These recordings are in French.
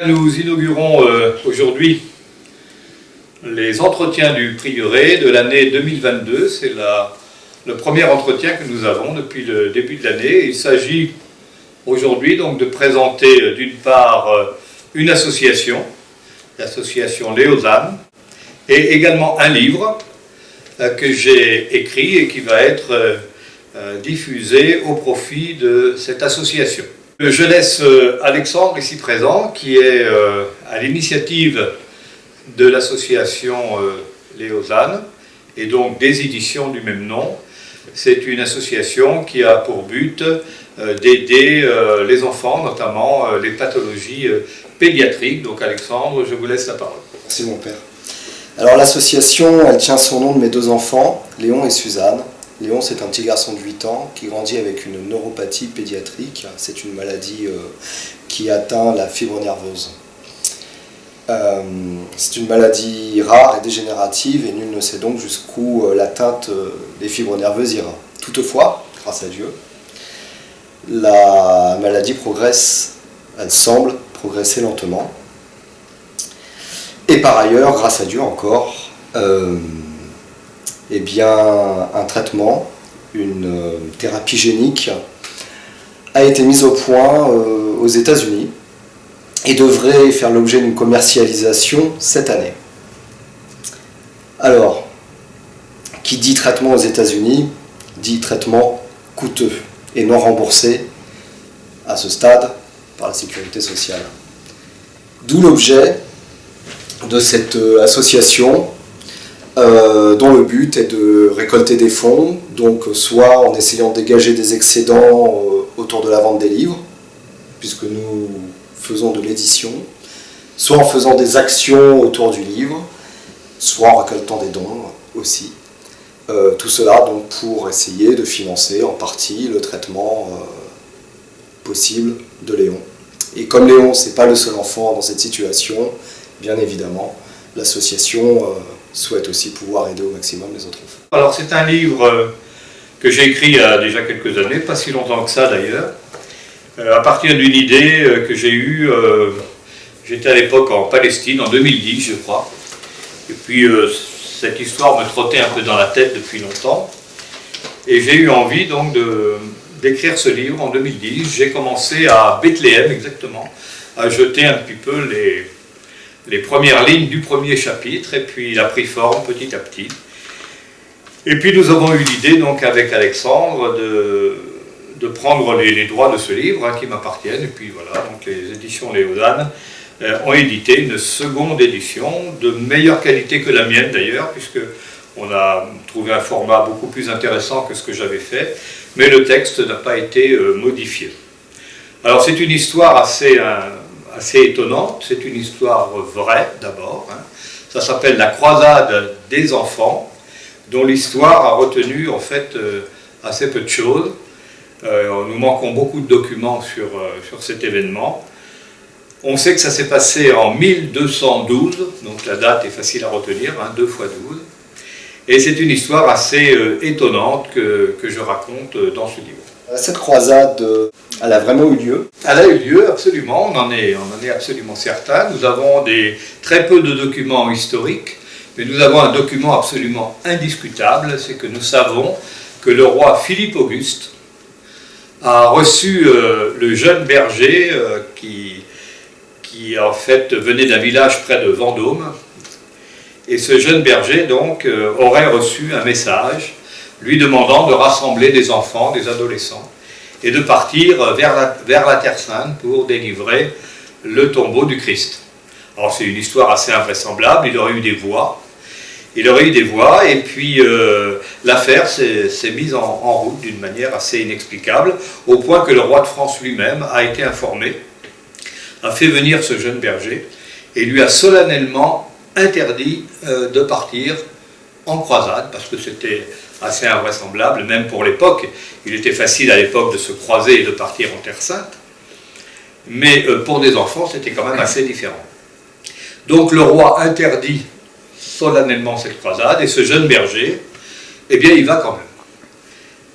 Nous inaugurons aujourd'hui les entretiens du prieuré de l'année 2022. C'est le premier entretien que nous avons depuis le début de l'année. Il s'agit aujourd'hui donc de présenter d'une part une association, l'association Léozanne, et également un livre que j'ai écrit et qui va être diffusé au profit de cette association. Je laisse Alexandre, ici présent, qui est à l'initiative de l'association Léozanne et donc des éditions du même nom. C'est une association qui a pour but d'aider les enfants, notamment les pathologies pédiatriques. Donc Alexandre, je vous laisse la parole. Merci mon père. Alors l'association, elle tient son nom de mes deux enfants, Léon et Suzanne. Léon, c'est un petit garçon de 8 ans qui grandit avec une neuropathie pédiatrique. C'est une maladie qui atteint la fibre nerveuse. C'est une maladie rare et dégénérative et nul ne sait donc jusqu'où l'atteinte des fibres nerveuses ira. Toutefois, grâce à Dieu, la maladie progresse, elle semble progresser lentement. Et par ailleurs, grâce à Dieu encore, eh bien, un traitement, une thérapie génique a été mise au point aux États-Unis et devrait faire l'objet d'une commercialisation cette année. Alors, qui dit traitement aux États-Unis, dit traitement coûteux et non remboursé à ce stade par la sécurité sociale. D'où l'objet de cette association dont le but est de récolter des fonds, donc soit en essayant de dégager des excédents autour de la vente des livres, puisque nous faisons de l'édition, soit en faisant des actions autour du livre, soit en récoltant des dons aussi. Tout cela donc pour essayer de financer en partie le traitement possible de Léon. Et comme Léon, c'est pas le seul enfant dans cette situation, bien évidemment, l'association souhaite aussi pouvoir aider au maximum les autres enfants. Alors c'est un livre que j'ai écrit il y a déjà quelques années, pas si longtemps que ça d'ailleurs, à partir d'une idée que j'ai eue, j'étais à l'époque en Palestine, en 2010 je crois, et puis cette histoire me trottait un peu dans la tête depuis longtemps, et j'ai eu envie donc d'écrire ce livre en 2010. J'ai commencé à Bethléem exactement, à jeter un petit peu les premières lignes du premier chapitre, et puis il a pris forme petit à petit. Et puis nous avons eu l'idée, donc avec Alexandre, de prendre les droits de ce livre qui m'appartiennent, et puis voilà, donc les éditions Léozanne ont édité une seconde édition, de meilleure qualité que la mienne d'ailleurs, puisque on a trouvé un format beaucoup plus intéressant que ce que j'avais fait, mais le texte n'a pas été modifié. Alors c'est une histoire assez étonnante, c'est une histoire vraie d'abord. Ça s'appelle La croisade des enfants, dont l'histoire a retenu en fait assez peu de choses. Nous manquons beaucoup de documents sur cet événement. On sait que ça s'est passé en 1212, donc la date est facile à retenir, 2 x 12. Et c'est une histoire assez étonnante que je raconte dans ce livre. Cette croisade, elle a vraiment eu lieu? Elle a eu lieu, absolument, on en est absolument certain. Nous avons très peu de documents historiques, mais nous avons un document absolument indiscutable, c'est que nous savons que le roi Philippe Auguste a reçu le jeune berger qui en fait venait d'un village près de Vendôme, et ce jeune berger donc aurait reçu un message lui demandant de rassembler des enfants, des adolescents, et de partir vers la Terre Sainte pour délivrer le tombeau du Christ. Alors c'est une histoire assez invraisemblable, il aurait eu des voix, et puis l'affaire s'est mise en route d'une manière assez inexplicable, au point que le roi de France lui-même a été informé, a fait venir ce jeune berger, et lui a solennellement interdit de partir en croisade, parce que c'était assez invraisemblable, même pour l'époque. Il était facile à l'époque de se croiser et de partir en Terre Sainte, mais pour des enfants, c'était quand même assez différent. Donc le roi interdit solennellement cette croisade, et ce jeune berger, eh bien il va quand même.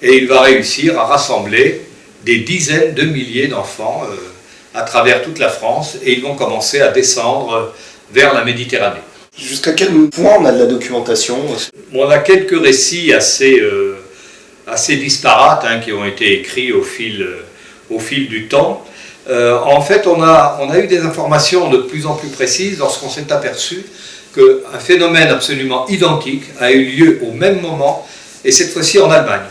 Et il va réussir à rassembler des dizaines de milliers d'enfants à travers toute la France et ils vont commencer à descendre vers la Méditerranée. Jusqu'à quel point on a de la documentation? On a quelques récits assez disparates qui ont été écrits au fil du temps. En fait, on a eu des informations de plus en plus précises lorsqu'on s'est aperçu qu'un phénomène absolument identique a eu lieu au même moment, et cette fois-ci en Allemagne.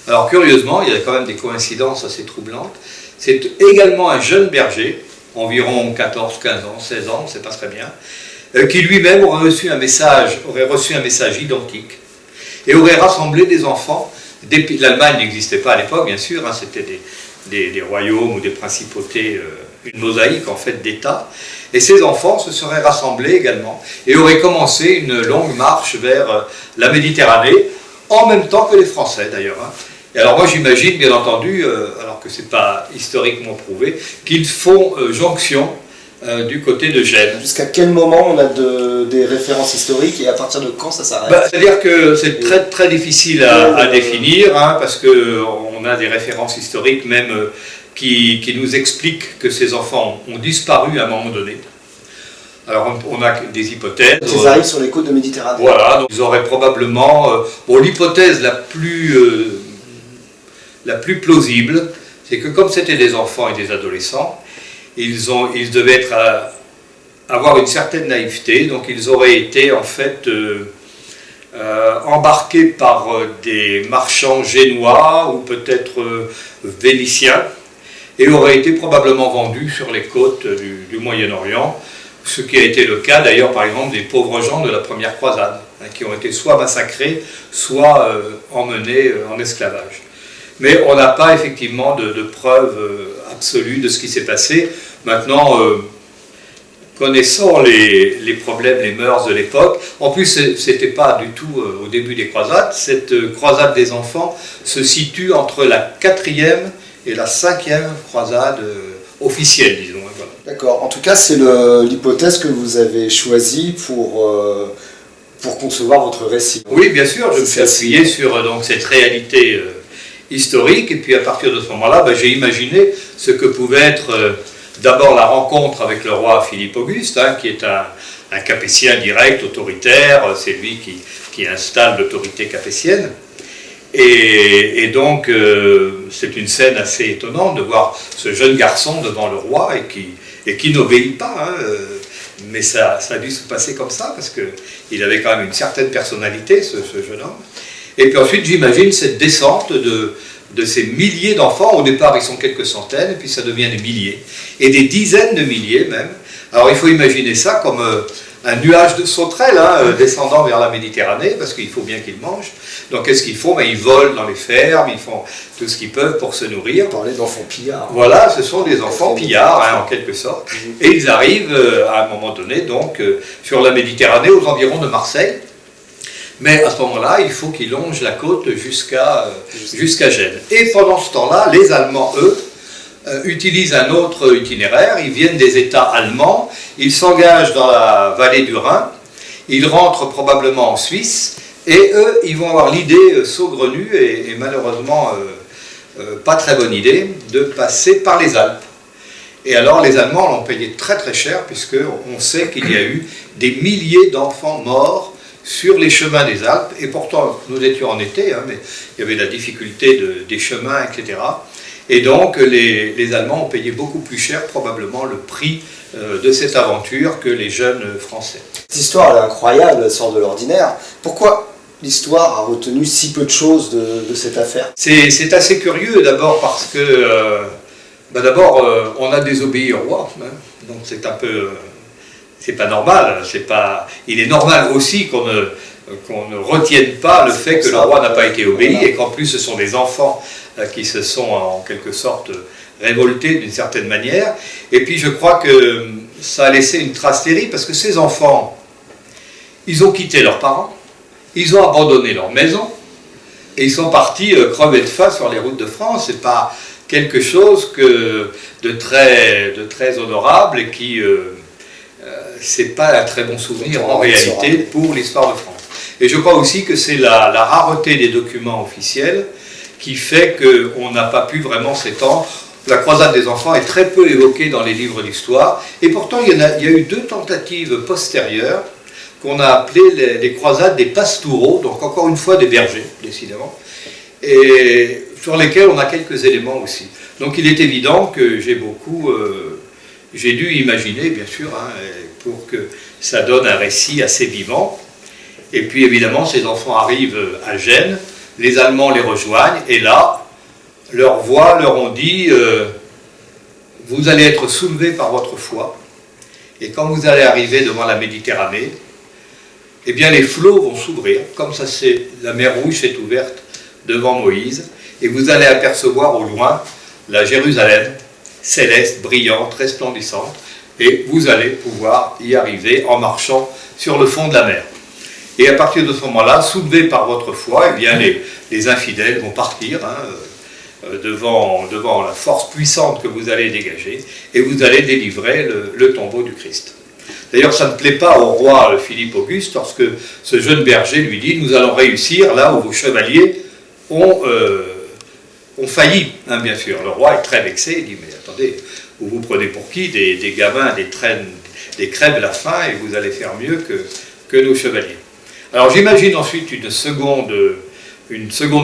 Alors curieusement, il y a quand même des coïncidences assez troublantes. C'est également un jeune berger, environ 14, 15 ans, 16 ans, on ne sait pas très bien, qui lui-même aurait reçu un message identique, et aurait rassemblé des enfants. L'Allemagne n'existait pas à l'époque, bien sûr, c'était des royaumes ou des principautés, une mosaïque en fait d'États, et ces enfants se seraient rassemblés également et auraient commencé une longue marche vers la Méditerranée, en même temps que les Français d'ailleurs. Et alors moi j'imagine bien entendu, alors que ce n'est pas historiquement prouvé, qu'ils font jonction du côté de Gênes. Jusqu'à quel moment on a des références historiques et à partir de quand ça s'arrête? C'est-à-dire que c'est très, très difficile à définir, parce qu'on a des références historiques même qui nous expliquent que ces enfants ont disparu à un moment donné. Alors on a des hypothèses. Ils arrivent sur les côtes de Méditerranée. Voilà, donc ils auraient probablement... l'hypothèse la plus plausible, c'est que comme c'était des enfants et des adolescents, ils devaient avoir une certaine naïveté, donc ils auraient été en fait embarqués par des marchands génois ou peut-être vénitiens, et auraient été probablement vendus sur les côtes du Moyen-Orient, ce qui a été le cas d'ailleurs par exemple des pauvres gens de la première croisade, qui ont été soit massacrés, soit emmenés en esclavage. Mais on n'a pas effectivement de preuves absolues de ce qui s'est passé. Maintenant, connaissant les problèmes, les mœurs de l'époque, en plus ce n'était pas du tout au début des croisades, cette croisade des enfants se situe entre la 4e et la 5e croisade officielle, disons. Voilà. D'accord, en tout cas c'est l'hypothèse que vous avez choisie pour concevoir votre récit. Oui, bien sûr, je me suis appuyé sur cette réalité historique, et puis à partir de ce moment-là, j'ai imaginé ce que pouvait être d'abord la rencontre avec le roi Philippe Auguste, qui est un capétien direct, autoritaire, c'est lui qui installe l'autorité capétienne. Et donc, c'est une scène assez étonnante de voir ce jeune garçon devant le roi et qui n'obéit pas. Mais ça a dû se passer comme ça, parce qu'il avait quand même une certaine personnalité, ce jeune homme. Et puis ensuite, j'imagine cette descente de ces milliers d'enfants. Au départ, ils sont quelques centaines, et puis ça devient des milliers, et des dizaines de milliers même. Alors il faut imaginer ça comme un nuage de sauterelles descendant vers la Méditerranée, parce qu'il faut bien qu'ils mangent. Donc qu'est-ce qu'ils font? Ils volent dans les fermes, ils font tout ce qu'ils peuvent pour se nourrir. On parlait d'enfants pillards. Voilà, ce sont des enfants pillards, en quelque sorte. Et ils arrivent à un moment donné donc, sur la Méditerranée, aux environs de Marseille. Mais à ce moment-là, il faut qu'ils longent la côte jusqu'à Gênes. Et pendant ce temps-là, les Allemands, eux, utilisent un autre itinéraire. Ils viennent des États allemands, ils s'engagent dans la vallée du Rhin, ils rentrent probablement en Suisse, et eux, ils vont avoir l'idée saugrenue, et malheureusement pas très bonne idée, de passer par les Alpes. Et alors les Allemands l'ont payé très très cher, puisqu'on sait qu'il y a eu des milliers d'enfants morts sur les chemins des Alpes, et pourtant nous étions en été, mais il y avait la difficulté des chemins, etc. Et donc les Allemands ont payé beaucoup plus cher probablement le prix de cette aventure que les jeunes Français. Cette histoire elle est incroyable, elle sort de l'ordinaire. Pourquoi l'histoire a retenu si peu de choses de cette affaire? C'est assez curieux, d'abord parce que on a désobéi au roi, donc c'est un peu... c'est pas normal, il est normal aussi qu'on ne retienne pas le fait que le roi n'a pas été obéi, et qu'en plus ce sont des enfants qui se sont en quelque sorte révoltés d'une certaine manière. Et puis je crois que ça a laissé une trace terrible, parce que ces enfants, ils ont quitté leurs parents, ils ont abandonné leur maison, et ils sont partis crever de faim sur les routes de France. C'est pas quelque chose de très honorable, et qui... c'est pas un très bon souvenir en réalité pour l'histoire de France. Et je crois aussi que c'est la rareté des documents officiels qui fait qu'on n'a pas pu vraiment s'étendre. La croisade des enfants est très peu évoquée dans les livres d'histoire, et pourtant il y a eu 2 tentatives postérieures qu'on a appelées les croisades des pastoureaux, donc encore une fois des bergers, décidément, et sur lesquels on a quelques éléments aussi. Donc il est évident que j'ai dû imaginer, bien sûr, pour que ça donne un récit assez vivant. Et puis évidemment, ces enfants arrivent à Gênes, les Allemands les rejoignent, et là, leurs voix leur ont dit vous allez être soulevés par votre foi, et quand vous allez arriver devant la Méditerranée, eh bien les flots vont s'ouvrir, comme ça la mer Rouge s'est ouverte devant Moïse, et vous allez apercevoir au loin la Jérusalem céleste, brillante, resplendissante, et vous allez pouvoir y arriver en marchant sur le fond de la mer. Et à partir de ce moment-là, soulevés par votre foi, eh bien les infidèles vont partir devant la force puissante que vous allez dégager, et vous allez délivrer le tombeau du Christ. D'ailleurs, ça ne plaît pas au roi Philippe Auguste, lorsque ce jeune berger lui dit « Nous allons réussir là où vos chevaliers ont failli, bien sûr ». Le roi est très vexé, il dit « Mais attendez, vous vous prenez pour qui? Des gamins, des crèves la faim, et vous allez faire mieux que nos chevaliers ». Alors j'imagine ensuite une seconde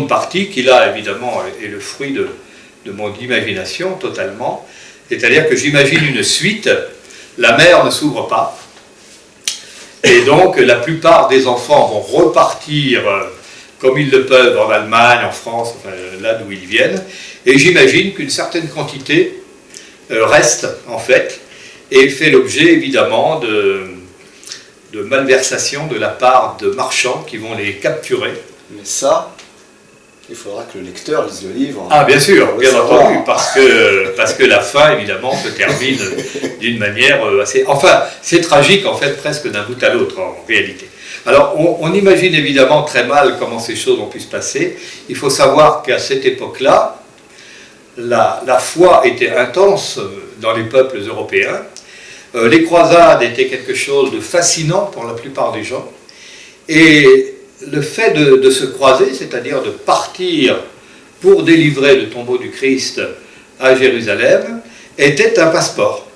partie qui là évidemment est le fruit de mon imagination totalement, c'est-à-dire que j'imagine une suite, la mer ne s'ouvre pas, et donc la plupart des enfants vont repartir comme ils le peuvent en Allemagne, en France, enfin, là d'où ils viennent, et j'imagine qu'une certaine quantité reste en fait, et fait l'objet évidemment de malversations de la part de marchands qui vont les capturer. Mais ça, il faudra que le lecteur lise le livre. Ah bien sûr, bien entendu, parce que la fin évidemment se termine d'une manière assez... Enfin, c'est tragique en fait presque d'un bout à l'autre en réalité. Alors on imagine évidemment très mal comment ces choses ont pu se passer. Il faut savoir qu'à cette époque-là, la foi était intense dans les peuples européens. Les croisades étaient quelque chose de fascinant pour la plupart des gens, et le fait de se croiser, c'est-à-dire de partir pour délivrer le tombeau du Christ à Jérusalem, était un passeport.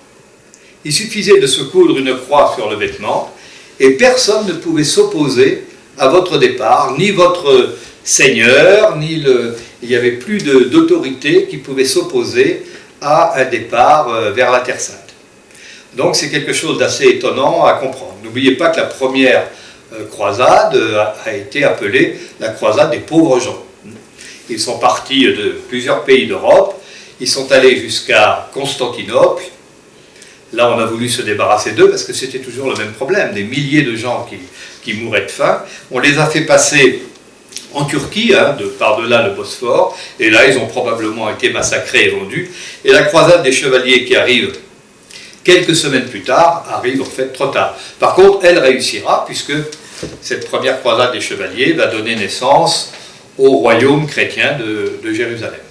Il suffisait de se coudre une croix sur le vêtement, et personne ne pouvait s'opposer à votre départ, ni votre seigneur, il n'y avait plus d'autorité qui pouvait s'opposer à un départ vers la Terre Sainte. Donc c'est quelque chose d'assez étonnant à comprendre. N'oubliez pas que la première croisade a été appelée la croisade des pauvres gens. Ils sont partis de plusieurs pays d'Europe, ils sont allés jusqu'à Constantinople. Là on a voulu se débarrasser d'eux parce que c'était toujours le même problème, des milliers de gens qui mouraient de faim. On les a fait passer en Turquie, par-delà le Bosphore, et là ils ont probablement été massacrés et vendus. Et la croisade des chevaliers qui arrive quelques semaines plus tard, arrive en fait trop tard. Par contre, elle réussira, puisque cette première croisade des chevaliers va donner naissance au royaume chrétien de Jérusalem.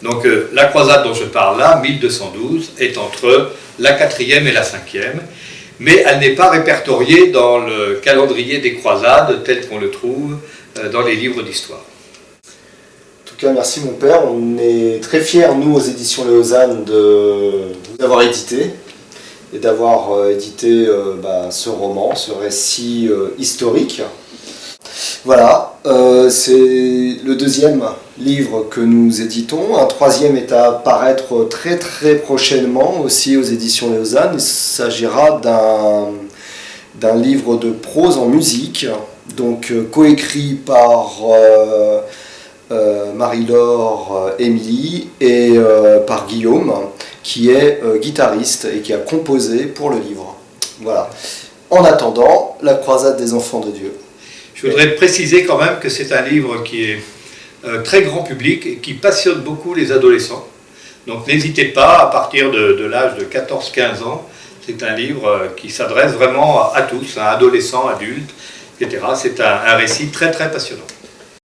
Donc la croisade dont je parle là, 1212, est entre la 4e et la 5e, mais elle n'est pas répertoriée dans le calendrier des croisades tel qu'on le trouve dans les livres d'histoire. En tout cas, merci mon père. On est très fiers, nous, aux éditions Lausanne, de vous avoir édité et d'avoir édité ce roman, ce récit historique. Voilà, c'est le deuxième livre que nous éditons. Un troisième est à paraître très très prochainement aussi aux éditions Lausanne. Il s'agira d'un livre de prose en musique, donc coécrit par Marie-Laure Émilie et par Guillaume, qui est guitariste et qui a composé pour le livre. Voilà. En attendant, La croisade des enfants de Dieu. Je voudrais préciser quand même que c'est un livre qui est très grand public et qui passionne beaucoup les adolescents. Donc n'hésitez pas, à partir de l'âge de 14-15 ans, c'est un livre qui s'adresse vraiment à tous, à adolescents, adultes, etc. C'est un récit très très passionnant.